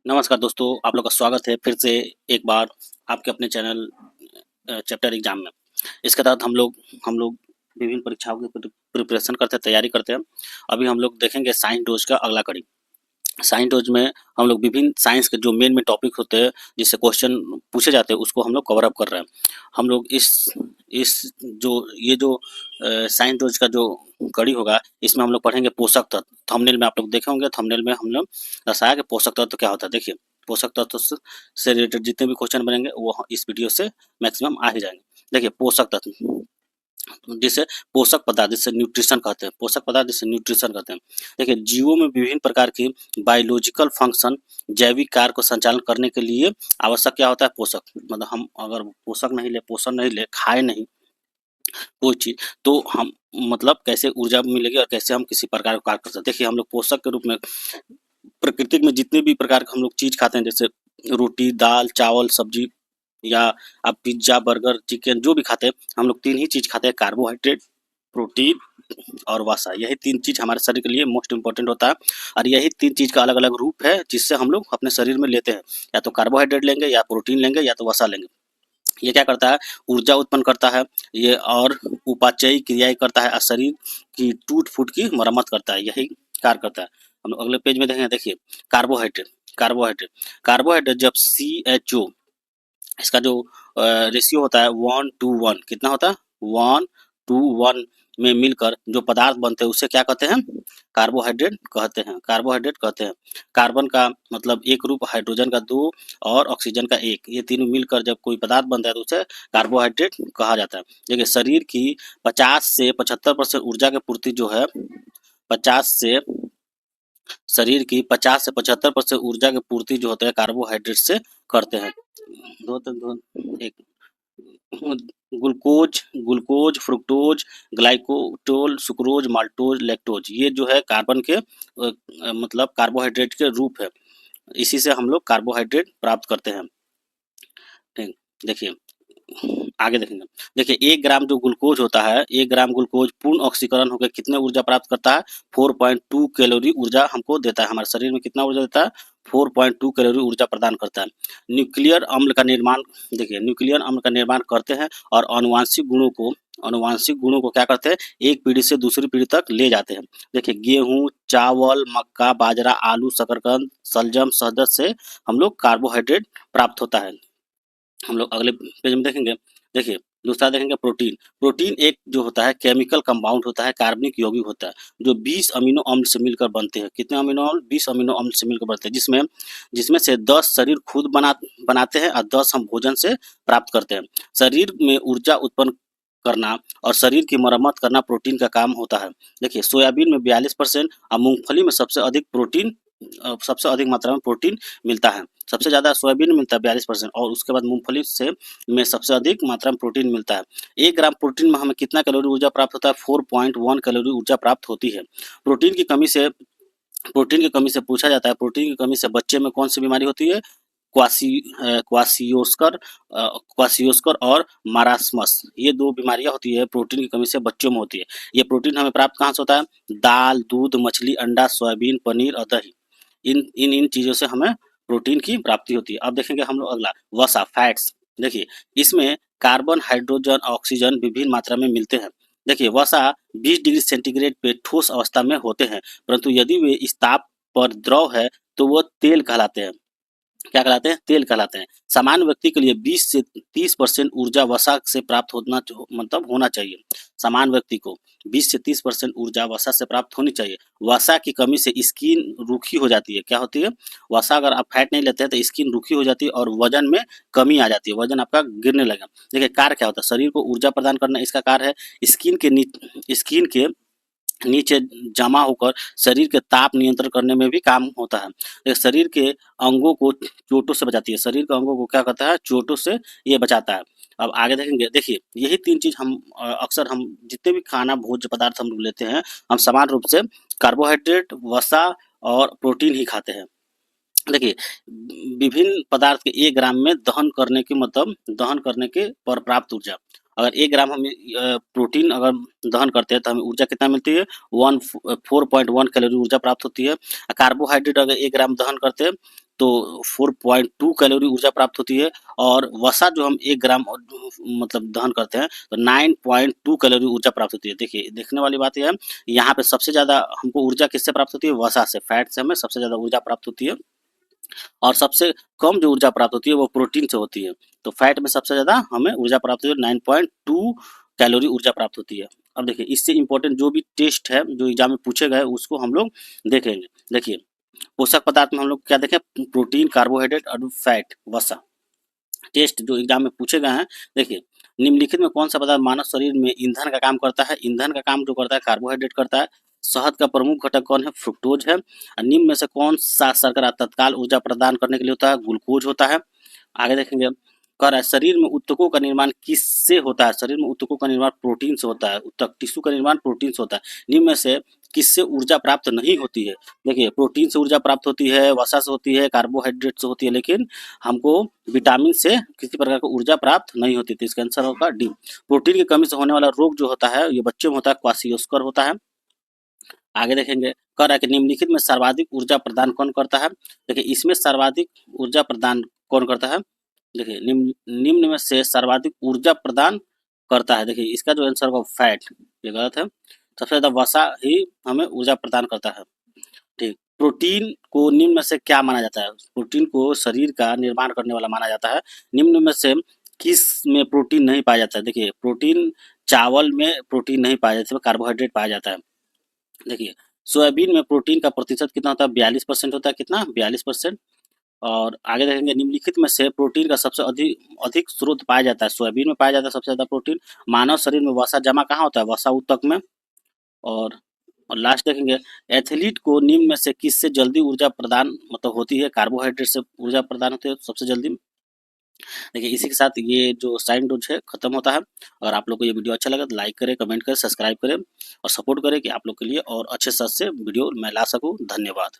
नमस्कार दोस्तों, आप लोग का स्वागत है फिर से एक बार आपके अपने चैनल चैप्टर एग्जाम में। इसके तहत हम लोग विभिन्न परीक्षाओं की प्रिपरेशन करते हैं, तैयारी करते हैं। अभी हम लोग देखेंगे साइंस डोज का अगला कड़ी। साइंस डोज में हम लोग विभिन्न साइंस के जो मेन टॉपिक होते हैं, जिससे क्वेश्चन पूछे जाते हैं, उसको हम लोग कवर अप कर रहे हैं। हम लोग इस जो ये जो साइंस डोज का जो कड़ी होगा, इसमें हम लोग पढ़ेंगे पोषक तत्व। थंबनेल में आप लोग देखे होंगे, थंबनेल में हम लोग दर्शाया कि पोषक तत्व क्या होता है। देखिए, पोषक तत्व से रिलेटेड जितने भी क्वेश्चन बनेंगे वो इस वीडियो से मैक्सिमम आ ही जाएंगे। देखिए, पोषक तत्व जिसे पोषक पदार्थ, जिसे न्यूट्रिशन कहते हैं, पोषक पदार्थ जिसे न्यूट्रिशन कहते हैं। देखिए, जीवों में विभिन्न प्रकार की बायोलॉजिकल फंक्शन, जैविक कार्य को संचालन करने के लिए आवश्यक क्या होता है? पोषक। मतलब हम अगर पोषक नहीं ले, पोषण नहीं ले, खाए नहीं कोई चीज, तो हम मतलब कैसे ऊर्जा मिलेगी और कैसे हम किसी प्रकार का कार्य कर सकते हैं। देखिए, हम लोग पोषक के रूप में प्रकृति में जितने भी प्रकार के हम लोग चीज खाते हैं, जैसे रोटी, दाल, चावल, सब्जी, या आप पिज्जा, बर्गर, चिकन जो भी खाते हैं, हम लोग तीन ही चीज खाते हैं: कार्बोहाइड्रेट, प्रोटीन और वसा। यही तीन चीज हमारे शरीर के लिए मोस्ट इंपॉर्टेंट होता है। और यही तीन चीज का अलग अलग रूप है जिससे हम लोग अपने शरीर में लेते हैं। या तो कार्बोहाइड्रेट लेंगे, या प्रोटीन लेंगे, या तो वसा लेंगे। ये क्या करता है? ऊर्जा उत्पन्न करता है ये, और उपाचयी क्रियाएं करता है, और शरीर की टूट फूट की मरम्मत करता है। यही कार्य करता है। हम लोग अगले पेज में देखेंगे। देखिए, कार्बोहाइड्रेट कार्बोहाइड्रेट कार्बोहाइड्रेट जब CHO, इसका जो रेशियो होता है 1:1, कितना होता है? 1:1 में मिलकर जो पदार्थ बनते हैं उसे क्या कहते हैं? कार्बोहाइड्रेट कहते हैं। कार्बोहाइड्रेट कहते हैं। कार्बन का मतलब एक रूप, हाइड्रोजन का दो, और ऑक्सीजन का एक, ये तीनों मिलकर जब कोई पदार्थ बनता है तो उसे कार्बोहाइड्रेट कहा जाता है। देखिए, शरीर की 50 से 75% ऊर्जा की पूर्ति जो है, 50 से शरीर की 50 से 75% ऊर्जा की पूर्ति जो होता है कार्बोहाइड्रेट से करते हैं। एक ग्लूकोज ग्लूकोज फ्रुक्टोज, ग्लाइकोटोल, सुक्रोज, माल्टोज, लैक्टोज, ये जो है कार्बन के मतलब कार्बोहाइड्रेट के रूप है। इसी से हम लोग कार्बोहाइड्रेट प्राप्त करते हैं। ठीक, देखिए आगे देखेंगे। देखिए, 1 ग्राम जो ग्लूकोज होता है, 1 ग्राम ग्लूकोज पूर्ण ऑक्सीकरण होकर कितने ऊर्जा प्राप्त करता है? 4.2 कैलोरी ऊर्जा हमको देता है। हमारे शरीर में कितना ऊर्जा देता है? 4.2 कैलोरी ऊर्जा प्रदान करता है। न्यूक्लियर अम्ल का निर्माण, देखिए, न्यूक्लियर अम्ल का निर्माण करते हैं, और अनुवांशिक गुणों को क्या करते हैं? एक पीढ़ी से दूसरी पीढ़ी तक ले जाते हैं। देखिए, गेहूं, चावल, मक्का, बाजरा, आलू, शकरकंद, शलजम, शहद से हम लोग कार्बोहाइड्रेट प्राप्त होता है। हम लोग अगले पेज में देखेंगे। देखिए, दूसरा देखेंगे प्रोटीन। प्रोटीन एक जो होता है केमिकल कंपाउंड होता है, कार्बनिक यौगिक होता है, जो 20 अमीनो अम्ल से मिलकर बनते हैं। कितने अमीनो अम्ल? 20 अमीनो अम्ल से मिलकर बनते हैं, जिसमें से 10 शरीर खुद बनाते हैं, और 10 हम भोजन से प्राप्त करते हैं। शरीर में ऊर्जा उत्पन्न करना और शरीर की मरम्मत करना प्रोटीन का काम होता है। देखिए, सोयाबीन में 42% और मूंगफली में सबसे अधिक मात्रा में प्रोटीन मिलता है। सबसे ज़्यादा सोयाबीन में मिलता है 42%, और उसके बाद मूंगफली में सबसे अधिक मात्रा में प्रोटीन मिलता है। 1 ग्राम प्रोटीन में हमें कितना कैलोरी ऊर्जा प्राप्त होता है? 4.1 कैलोरी ऊर्जा प्राप्त होती है। प्रोटीन की कमी से पूछा जाता है, प्रोटीन की कमी से बच्चे में कौन सी बीमारी होती है? क्वासियोस्कर और मारास्मस, ये दो बीमारियां होती है प्रोटीन की कमी से बच्चों में होती है। ये प्रोटीन हमें प्राप्त कहाँ से होता है? दाल, दूध, मछली, अंडा, सोयाबीन, पनीर और दही, इन चीज़ों से हमें प्रोटीन की प्राप्ति होती है। अब देखेंगे हम लोग अगला, वसा, फैट्स। देखिए, इसमें कार्बन, हाइड्रोजन, ऑक्सीजन विभिन्न मात्रा में मिलते हैं। देखिए, वसा 20 डिग्री सेंटीग्रेड पे ठोस अवस्था में होते हैं, परंतु यदि वे इस ताप पर द्रव है तो वो तेल कहलाते हैं। क्या कहलाते हैं? तेल कहलाते हैं। सामान्य व्यक्ति के लिए 20 से 30% ऊर्जा वसा से प्राप्त होना चाहिए। सामान्य व्यक्ति को 20 से 30% ऊर्जा वसा से प्राप्त होनी चाहिए। वसा की कमी से स्किन रूखी हो जाती है। क्या होती है? वसा अगर आप फैट नहीं लेते हैं तो स्किन रूखी हो जाती है और वजन में कमी आ जाती है, वजन आपका गिरने लगेगा। देखिए, कार्य क्या होता है? शरीर को ऊर्जा प्रदान करना इसका कार्य है। स्किन के नीचे जमा होकर शरीर के ताप नियंत्रण करने में भी काम होता है। ये शरीर के अंगों को चोटों से बचाती है। शरीर के अंगों को क्या करता है? चोटों से ये बचाता है। अब आगे देखेंगे। देखिए, यही तीन चीज अक्सर हम जितने भी खाना भोज्य पदार्थ हम लोग लेते हैं, हम समान रूप से कार्बोहाइड्रेट, वसा और प्रोटीन ही खाते हैं। देखिए, विभिन्न पदार्थ के 1 ग्राम में दहन करने के पर प्राप्त ऊर्जा, अगर 1 ग्राम हम प्रोटीन अगर दहन करते हैं तो हमें ऊर्जा कितना मिलती है? 4.1 कैलोरी ऊर्जा प्राप्त होती है। कार्बोहाइड्रेट अगर 1 ग्राम दहन करते हैं तो 4.2 कैलोरी ऊर्जा प्राप्त होती है, और वसा जो हम 1 ग्राम मतलब दहन करते हैं तो 9.2 कैलोरी ऊर्जा प्राप्त होती है। देखिए, देखने वाली बात यह है, यहाँ पे सबसे ज़्यादा हमको ऊर्जा किससे प्राप्त होती है? वसा से, फैट से हमें सबसे ज़्यादा ऊर्जा प्राप्त होती है, और सबसे कम जो ऊर्जा प्राप्त होती है वो प्रोटीन से होती है। तो फैट में सबसे ज़्यादा हमें ऊर्जा प्राप्त होती है, 9.2 कैलोरी ऊर्जा प्राप्त होती है। अब देखिए, इससे इम्पोर्टेंट जो भी टेस्ट है जो एग्जाम में पूछे गए उसको हम लोग देखेंगे। देखिए, पोषक पदार्थ में हम लोग क्या देखें? प्रोटीन, कार्बोहाइड्रेट और फैट, वसा। टेस्ट जो एग्जाम में पूछे गए हैं, देखिए, निम्नलिखित में कौन सा पदार्थ मानव शरीर में ईंधन का काम करता है? ईंधन का काम जो करता है कार्बोहाइड्रेट करता है। शहद का प्रमुख घटक कौन है? फ्रुक्टोज है। और निम्न में से कौन सा शर्करा तत्काल ऊर्जा प्रदान करने के लिए होता है? ग्लूकोज होता है। आगे देखेंगे, कह रहा है शरीर में ऊतकों का निर्माण किससे होता है? शरीर में ऊतकों का निर्माण प्रोटीन से होता है। ऊतक टिश्यू का निर्माण प्रोटीन से होता है। निम्न में से किससे ऊर्जा प्राप्त नहीं होती है? देखिए, प्रोटीन से ऊर्जा प्राप्त होती है, वसा से होती है, कार्बोहाइड्रेट से होती है, लेकिन हमको विटामिन से किसी प्रकार की ऊर्जा प्राप्त नहीं होती। तो इसका आंसर होगा डी। प्रोटीन की कमी से होने वाला रोग जो होता है ये बच्चों में होता है, क्वाशियोस्कर होता है। आगे देखेंगे, कह रहा है कि निम्नलिखित में सर्वाधिक ऊर्जा प्रदान कौन करता है? देखिए, इसमें सर्वाधिक ऊर्जा प्रदान कौन करता है? देखिए, निम्न में से सर्वाधिक ऊर्जा प्रदान करता है। देखिए, इसका जो आंसर होगा फैट, ये गलत है। सबसे ज़्यादा वसा ही हमें ऊर्जा प्रदान करता है। ठीक, प्रोटीन को निम्न में से क्या माना जाता है? प्रोटीन को शरीर का निर्माण करने वाला माना जाता है। निम्न में से किस में प्रोटीन नहीं पाया जाता है? देखिए, प्रोटीन, चावल में प्रोटीन नहीं पाया जाता है, कार्बोहाइड्रेट पाया जाता है। देखिए, सोयाबीन में प्रोटीन का प्रतिशत कितना होता है? 42% होता है। कितना? 42%। और आगे देखेंगे, निम्नलिखित में से प्रोटीन का सबसे अधिक अधिक स्रोत पाया जाता है। सोयाबीन में पाया जाता है सबसे ज़्यादा प्रोटीन। मानव शरीर में वसा जमा कहाँ होता है? वसा ऊतक में। और लास्ट देखेंगे, एथलीट को निम्न में से किससे जल्दी ऊर्जा प्रदान मतलब होती है? कार्बोहाइड्रेट से ऊर्जा प्रदान होती है सबसे जल्दी। देखिए, इसी के साथ ये जो साइन डोज है खत्म होता है। अगर आप लोग को ये वीडियो अच्छा लगा तो लाइक करें, कमेंट करें, सब्सक्राइब करें और सपोर्ट करें कि आप लोग के लिए और अच्छे से अच्छे वीडियो मैं ला सकूं। धन्यवाद।